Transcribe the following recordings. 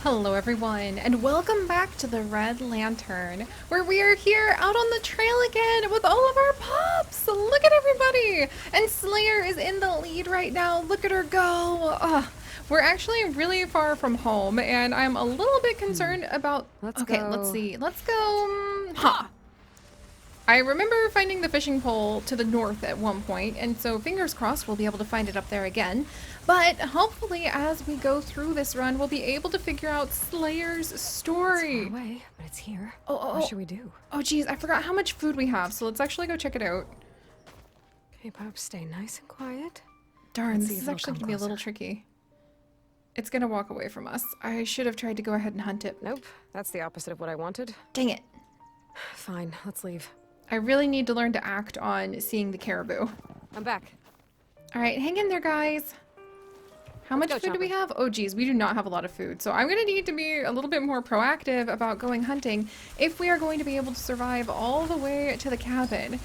Hello everyone, and welcome back to the Red Lantern, where we are here out on the trail again with all of our pups! Look at everybody! And Slayer is in the lead right now, look at her go! We're actually really far from home, and I'm a little bit concerned about... Let's Okay, go. let's see, let's go... I remember finding the fishing pole to the north at one point, and so fingers crossed we'll be able to find it up there again. But hopefully as we go through this run, we'll be able to figure out Slayer's story. It's far away, but it's here. Oh, What should we do? Oh geez, I forgot how much food we have, so let's actually go check it out. Okay, pups, stay nice and quiet. Darn, Let's this see is if it'll actually come gonna be a little closer. tricky. It's gonna walk away from us. I should have tried to go ahead and hunt it. Nope, that's the opposite of what I wanted. Dang it. Fine, let's leave. I really need to learn to act on seeing the caribou. I'm back. Alright, hang in there, guys. How much go, food do we Chopper. have? Oh geez, we do not have a lot of food. So I'm gonna need to be a little bit more proactive about going hunting if we are going to be able to survive all the way to the cabin.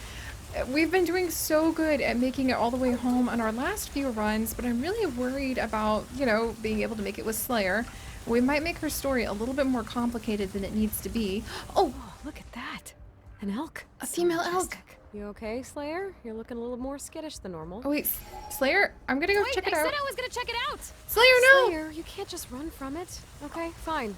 We've been doing so good at making it all the way home on our last few runs, but I'm really worried about, you know, being able to make it with Slayer. We might make her story a little bit more complicated than it needs to be. Oh, Oh, look at that. An elk. a So female elk. majestic. You okay, Slayer? You're looking a little more skittish than normal. Oh wait, Slayer, I'm gonna go Wait, check it I out. said I was gonna check it out! Slayer, no! Slayer, you can't just run from it. Okay, fine.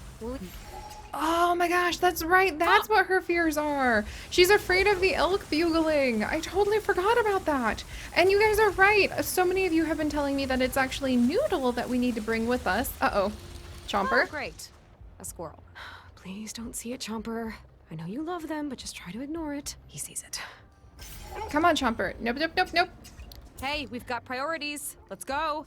Oh my gosh, that's right. That's what her fears are. She's afraid of the elk bugling. I totally forgot about that. And you guys are right. So many of you have been telling me that it's actually Noodle that we need to bring with us. Uh-oh. Chomper. Oh, great. A squirrel. Please don't see it, Chomper. I know you love them, but just try to ignore it. He sees it. Come on, Chomper. Nope, nope, nope, nope. Hey, we've got priorities. Let's go.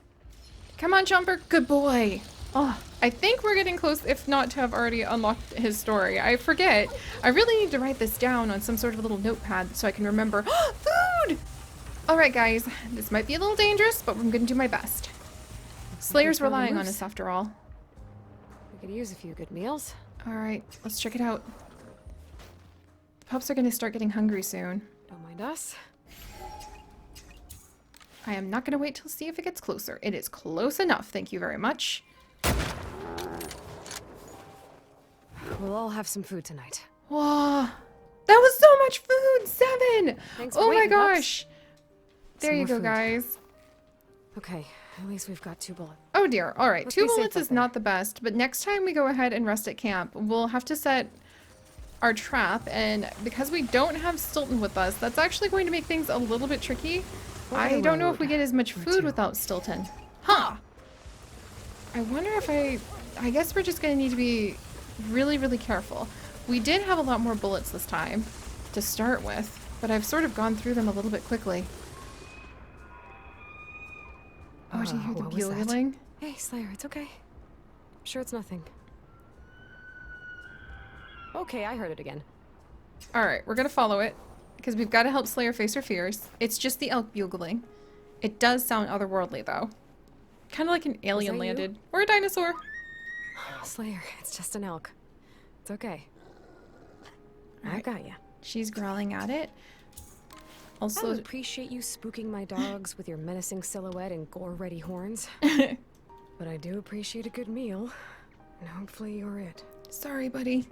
Come on, Chomper. Good boy. Oh, I think we're getting close, if not to have already unlocked his story. I forget. I really need to write this down on some sort of a little notepad so I can remember. Food! All right, guys. This might be a little dangerous, but I'm going to do my best. Slayer's found the relying on moose. us after all. We could use a few good meals. All right, let's check it out. The pups are going to start getting hungry soon. Don't mind us. I am not going to wait to see if it gets closer. It is close enough. Thank you very much. We'll all have some food tonight. Wow. That was so much food. 7. Thanks for Oh my waiting, pups. gosh. There Some you more go, food. guys. Okay, at least we've got 2 bullets. Oh dear. All right. Let's 2 be safe bullets up is there. not the best, but next time we go ahead and rest at camp, we'll have to set our trap, and because we don't have Stilton with us, that's actually going to make things a little bit tricky. I don't know if we get as much Or food 2. without Stilton. Huh. I wonder if I guess we're just going to need to be really, really careful. We did have a lot more bullets this time to start with, but I've sort of gone through them a little bit quickly. Oh, do you hear the what was that? bugling? Hey, Slayer, it's okay. I'm sure it's nothing. Okay, I heard it again. All right, we're going to follow it because we've got to help Slayer face her fears. It's just the elk bugling. It does sound otherworldly, though. Kind of like an alien that you? landed. Or a dinosaur. Slayer, it's just an elk. It's okay. I Alright. got ya. She's growling at it. I Also, don't appreciate you spooking my dogs with your menacing silhouette and gore-ready horns. But I do appreciate a good meal. And hopefully you're it. sorry, buddy.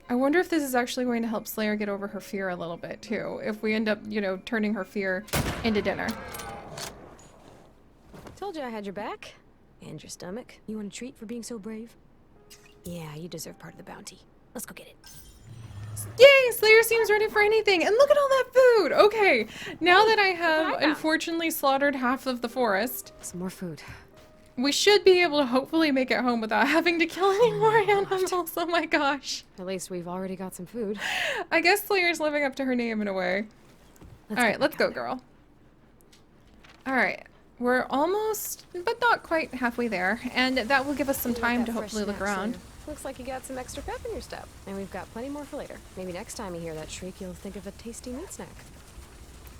I wonder if this is actually going to help Slayer get over her fear a little bit, too. If we end up, you know, turning her fear into dinner. Told you I had your back. And your stomach. You want a treat for being so brave? Yeah, you deserve part of the bounty. Let's go get it. Yay! Slayer seems ready for anything. And look at all that food! Okay, now that I have I found. unfortunately slaughtered half of the forest, Some more food. we should be able to hopefully make it home without having to kill any more animals. Oh my gosh. At least we've already got some food. I guess Slayer's living up to her name in a way. Alright, let's go, girl. Alright, we're almost, but not quite halfway there, and that will give us some time to hopefully look around. Looks like you got some extra pep in your step. And we've got plenty more for later. Maybe next time you hear that shriek, you'll think of a tasty meat snack.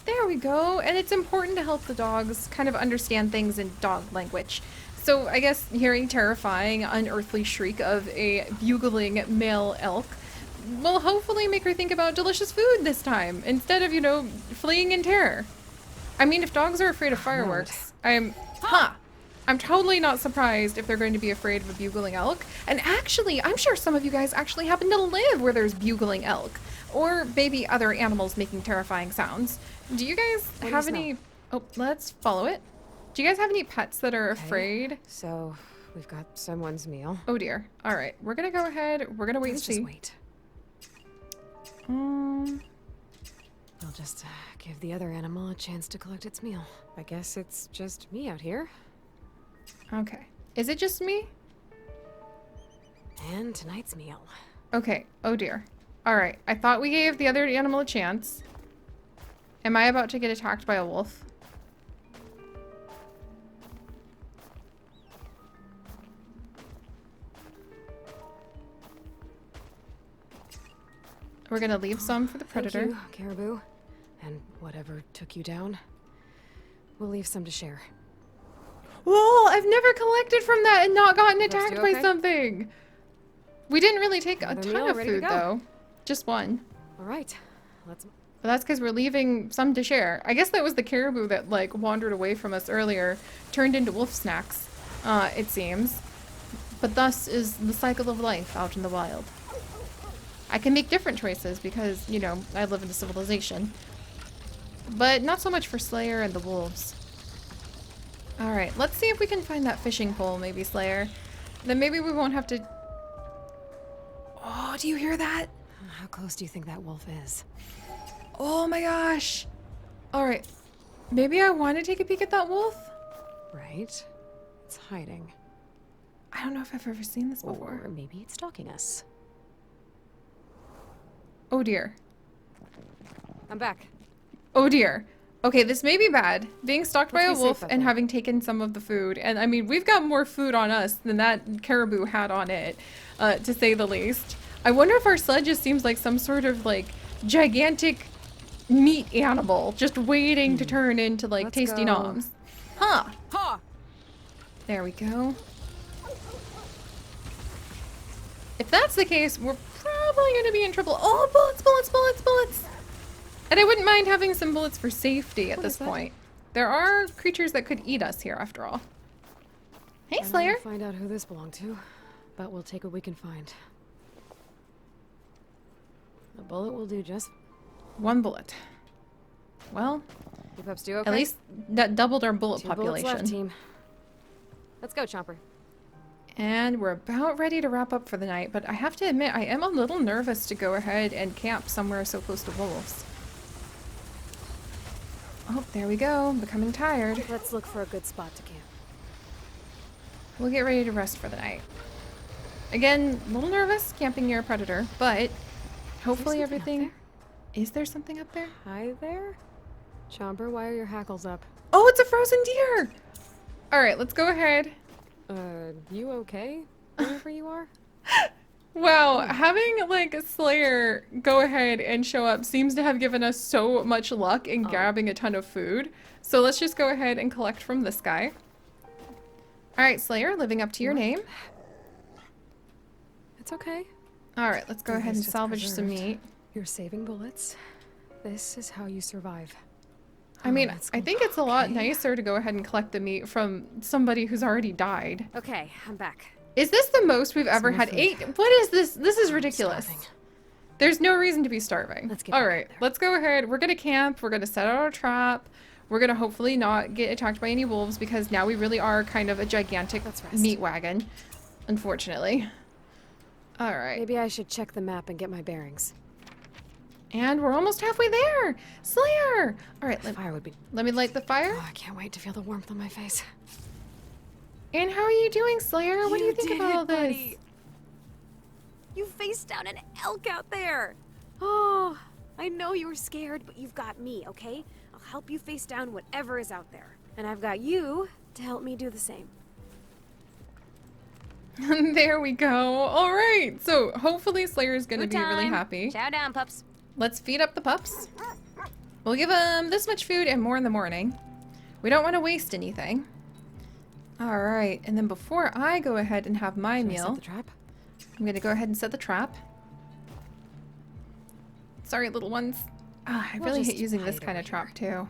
There we go, and it's important to help the dogs kind of understand things in dog language. So I guess hearing terrifying, unearthly shriek of a bugling male elk will hopefully make her think about delicious food this time, instead of, you know, fleeing in terror. I mean, if dogs are afraid of fireworks, I'm... Ha! I'm totally not surprised if they're going to be afraid of a bugling elk. And actually, I'm sure some of you guys actually happen to live where there's bugling elk. Or maybe other animals making terrifying sounds. Do you guys What do you have smell? any... Oh, let's follow it. Do you guys have any pets that are Okay. afraid? So, we've got someone's meal. Oh dear. Alright, we're gonna go ahead. We're gonna wait and Let's just see. wait. Um, We'll just give the other animal a chance to collect its meal. I guess it's just me out here. okay. Is it just me? And tonight's meal. Okay. Oh dear. Alright. I thought we gave the other animal a chance. Am I about to get attacked by a wolf? We're gonna leave some for the predator. Thank you, caribou. And whatever took you down. We'll leave some to share. Whoa! I've never collected from that and not gotten Pups, attacked you by okay? something. We didn't really take a Another ton meal, of ready to food go. though. Just one. All right, let's. But that's because we're leaving some to share. I guess that was the caribou that like wandered away from us earlier, turned into wolf snacks, it seems. But thus is the cycle of life out in the wild. I can make different choices because, you know, I live in a civilization. But not so much for Slayer and the wolves. Alright, let's see if we can find that fishing pole, maybe, Slayer. Then maybe we won't have to... Oh, do you hear that? How close do you think that wolf is? Oh my gosh. Alright. Maybe I want to take a peek at that wolf? Right? It's hiding. I don't know if I've ever seen this before. Or maybe it's stalking us. Oh dear. I'm back. Oh dear. Okay, this may be bad. Being stalked by a Let's be wolf safe out and there. having taken some of the food. And I mean, we've got more food on us than that caribou had on it, to say the least. I wonder if our sled just seems like some sort of like gigantic meat animal just waiting to turn into like Let's tasty go. noms. Huh. Ha! There we go. If that's the case, we're probably going to be in trouble. Oh, bullets, bullets, bullets, bullets. And I wouldn't mind having some bullets for safety at What this is that? point. There are creatures that could eat us here after all. Hey, And Slayer. I'll find out who this belonged to, but we'll take what we can find. A bullet will do just. One bullet. Well, You pups do okay? at least that doubled our bullet 2 bullets population. left, team. Let's go, Chomper. And we're about ready to wrap up for the night, but I have to admit, I am a little nervous to go ahead and camp somewhere so close to wolves. Oh, there we go. Becoming tired. Let's look for a good spot to camp. We'll get ready to rest for the night. Again, a little nervous camping near a predator, but hopefully something up everything... there? Is there something up there? Hi there? Chomper, why are your hackles up? Oh, it's a frozen deer! Alright, let's go ahead. You okay? Wherever you are? Wow, having like a Slayer go ahead and show up seems to have given us so much luck in grabbing a ton of food. So let's just go ahead and collect from this guy. Alright, Slayer, living up to your What? name. It's okay. Alright, let's go At ahead and least it's salvage some preserved. meat. You're saving bullets. This is how you survive. I mean, let's I go. think it's a lot Okay. nicer to go ahead and collect the meat from somebody who's already died. Okay, I'm back. Is this the most we've ever more had? food. 8? What is this? This is ridiculous. starving. There's no reason to be starving. Let's get back Alright, there. let's go ahead. We're gonna camp. We're gonna set out our trap. We're gonna hopefully not get attacked by any wolves because now we really are kind of a gigantic Let's rest. meat wagon. Unfortunately. Alright. Maybe I should check the map and get my bearings. And we're almost halfway there! Slayer! Alright, Fire would be. let me light the fire. Oh, I can't wait to feel the warmth on my face. And how are you doing, Slayer? What do you think did about all it, this? buddy. You faced down an elk out there. Oh, I know you were scared, but you've got me, okay? I'll help you face down whatever is out there. And I've got you to help me do the same. There we go. All right. So hopefully Slayer's going to Food be really time. happy. Chow down, pups. Let's feed up the pups. We'll give them this much food and more in the morning. We don't want to waste anything. All right. And then before I go ahead and have my Should I set meal, the trap? I'm going to go ahead and set the trap. Sorry, little ones. Ah, I We'll really hate just using this hide kind of over trap too.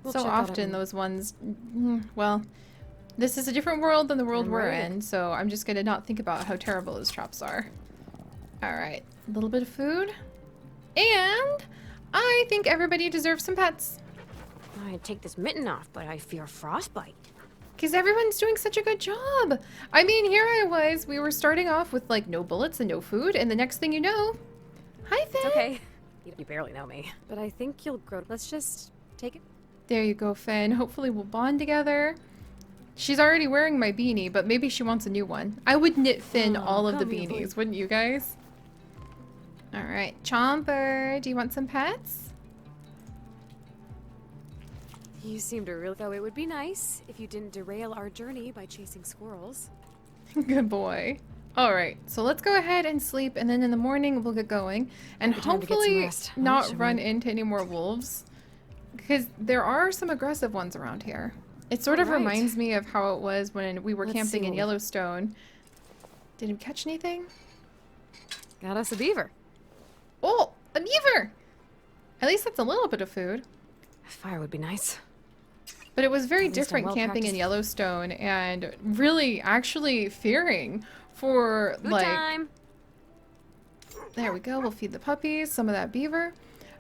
We'll So check that out often in- those ones, well, this is a different world than the world I'm we're ready. in, so I'm just gonna not think about how terrible those traps are. Alright, a little bit of food. And I think everybody deserves some pets. I'd take this mitten off, but I fear frostbite. Because everyone's doing such a good job. I mean, here I was, we were starting off with like no bullets and no food, and the next thing you know, hi Finn. It's okay. You barely know me. But I think you'll grow. Let's just take it. There you go, Finn. Hopefully we'll bond together. She's already wearing my beanie, but maybe she wants a new one. I would knit Finn Aw, all of the come here, boy. beanies, wouldn't you guys? Alright, Chomper, do you want some pets? You seem to really. Though it would be nice if you didn't derail our journey by chasing squirrels. Good boy. Alright, so let's go ahead and sleep, and then in the morning we'll get going. And Maybe time to get some hopefully rest. Oh, not should run we- into any more wolves. Because there are some aggressive ones around here. It sort of Alright. reminds me of how it was when we were Let's camping see in what we- Yellowstone. Did he catch anything? Got us a beaver. Oh, a beaver! At least that's a little bit of food. Fire would be nice. But it was very At least I'm different well camping in practiced. Yellowstone and really actually fearing for Food like time. there we go, we'll feed the puppies some of that beaver.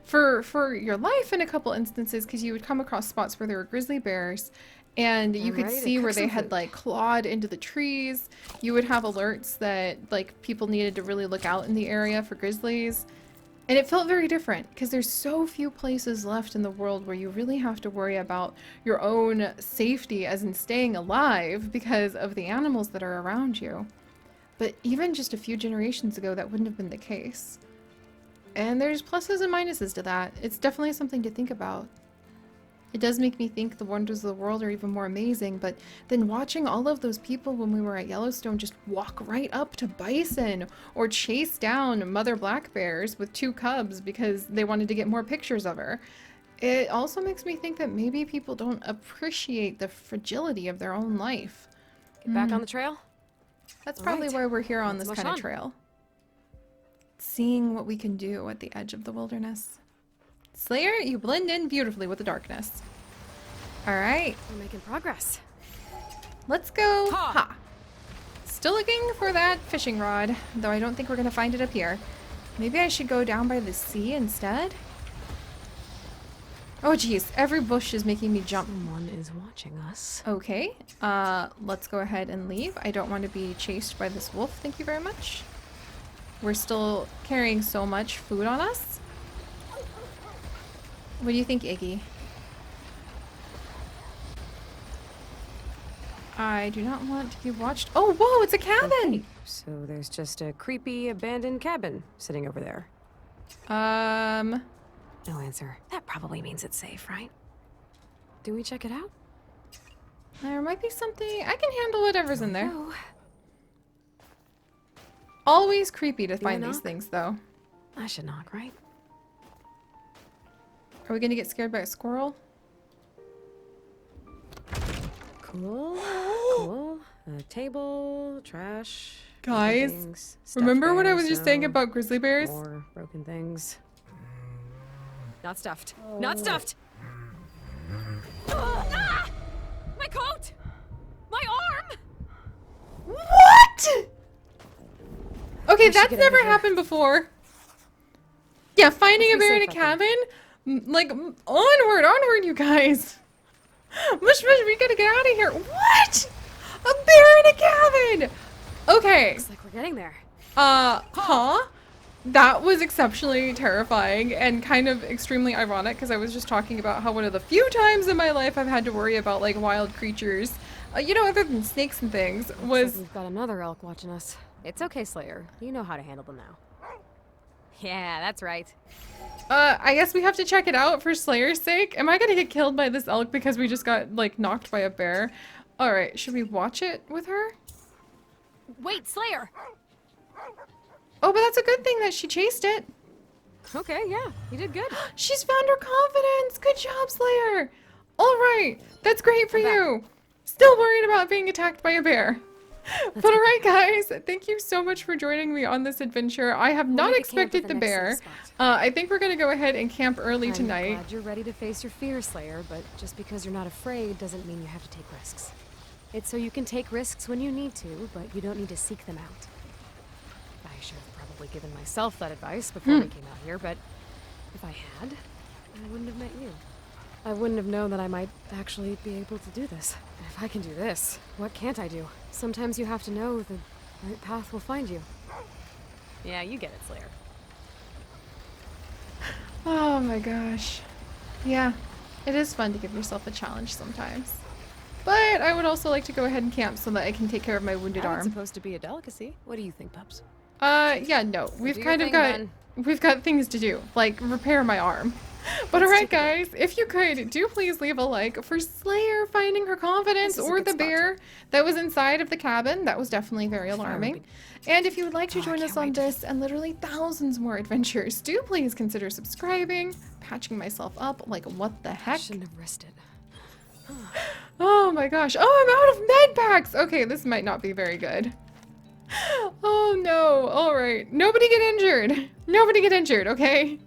For your life in a couple instances, because you would come across spots where there were grizzly bears and you I'm could ready to see cook where they some had food. like clawed into the trees. You would have alerts that like people needed to really look out in the area for grizzlies. And it felt very different because there's so few places left in the world where you really have to worry about your own safety, as in staying alive, because of the animals that are around you. But even just a few generations ago, that wouldn't have been the case. And there's pluses and minuses to that. It's definitely something to think about. It does make me think the wonders of the world are even more amazing, but then watching all of those people when we were at Yellowstone just walk right up to bison or chase down mother black bears with 2 cubs because they wanted to get more pictures of her. It also makes me think that maybe people don't appreciate the fragility of their own life. Get back on the trail. That's All probably right. why we're here on Let's this mush kind of on. trail. Seeing what we can do at the edge of the wilderness. Slayer, you blend in beautifully with the darkness. Alright, We're making progress. let's go. Ha! Ha! Still looking for that fishing rod, though I don't think we're gonna find it up here. Maybe I should go down by the sea instead? Oh geez, every bush is making me jump. Someone is watching us. Okay, let's go ahead and leave. I don't want to be chased by this wolf, thank you very much. We're still carrying so much food on us. What do you think, Iggy? I do not want to be watched. Oh, whoa, it's a cabin! So there's just a creepy abandoned cabin sitting over there. No answer. That probably means it's safe, right? Do we check it out? There might be something. I can handle whatever's in there. No. Always creepy to I find these knock? things, though. I should knock, right? Are we gonna get scared by a squirrel? Cool. Cool. A table, trash. Guys, broken things, stuffed remember what I was bears, just saying no, about grizzly bears? More broken things. Not stuffed. Not stuffed. Ah! My coat! My arm! What? Okay, should that's get never out of here. happened before. Yeah, finding a Let's be bear in a safe out there. cabin? Onward, you guys. Mush, we gotta get out of here. What? A bear in a cabin! Okay, Looks like we're getting there. huh? That was exceptionally terrifying and kind of extremely ironic because I was just talking about how one of the few times in my life I've had to worry about like wild creatures, you know, other than snakes and things, Looks like was we've got another elk watching us. It's okay, Slayer. You know how to handle them now. Yeah, that's right. I guess we have to check it out for Slayer's sake. Am I gonna get killed by this elk because we just got like knocked by a bear? Alright, should we watch it with her? Wait, Slayer! Oh, but that's a good thing that she chased it. Okay, yeah, you did good. She's found her confidence. Good job, Slayer. Alright, that's great for I'm back. you. Still worried about being attacked by a bear. But all right, guys, thank you so much for joining me on this adventure. I have not make a camp expected at the the next bear. safe spot. I think we're gonna go ahead and camp early I'm tonight. glad you're ready to face your fear, Slayer, but just because you're not afraid doesn't mean you have to take risks. It's so you can take risks when you need to, but you don't need to seek them out. I should have probably given myself that advice before we came out here, but if I had, I wouldn't have met you. I wouldn't have known that I might actually be able to do this. And if I can do this, what can't I do? Sometimes you have to know the right path will find you. Yeah, you get it, Slayer. Oh my gosh. Yeah, it is fun to give yourself a challenge sometimes. But I would also like to go ahead and camp so that I can take care of my wounded That's arm. supposed to be a delicacy. What do you think, pups? Yeah, no. We've do your kind of thing, got then. we've got things to do, like repair my arm. But Let's alright take a guys, if you could, do please leave a like for Slayer finding her confidence, This is a or good the spot. bear that was inside of the cabin. That was definitely very alarming. And if you would like to Oh, I join us can't on wait to- this and literally thousands more adventures, do please consider subscribing, patching myself up, like what the I heck? shouldn't have rested. Oh my gosh. Oh, I'm out of med packs. Okay, this might not be very good. Oh no. All right. Nobody get injured. Nobody get injured, okay?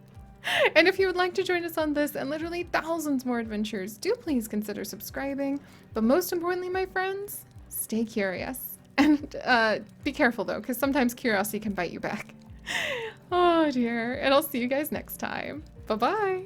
And if you would like to join us on this and literally thousands more adventures, do please consider subscribing. But most importantly, my friends, stay curious. And be careful though, because sometimes curiosity can bite you back. Oh dear. And I'll see you guys next time. Bye-bye.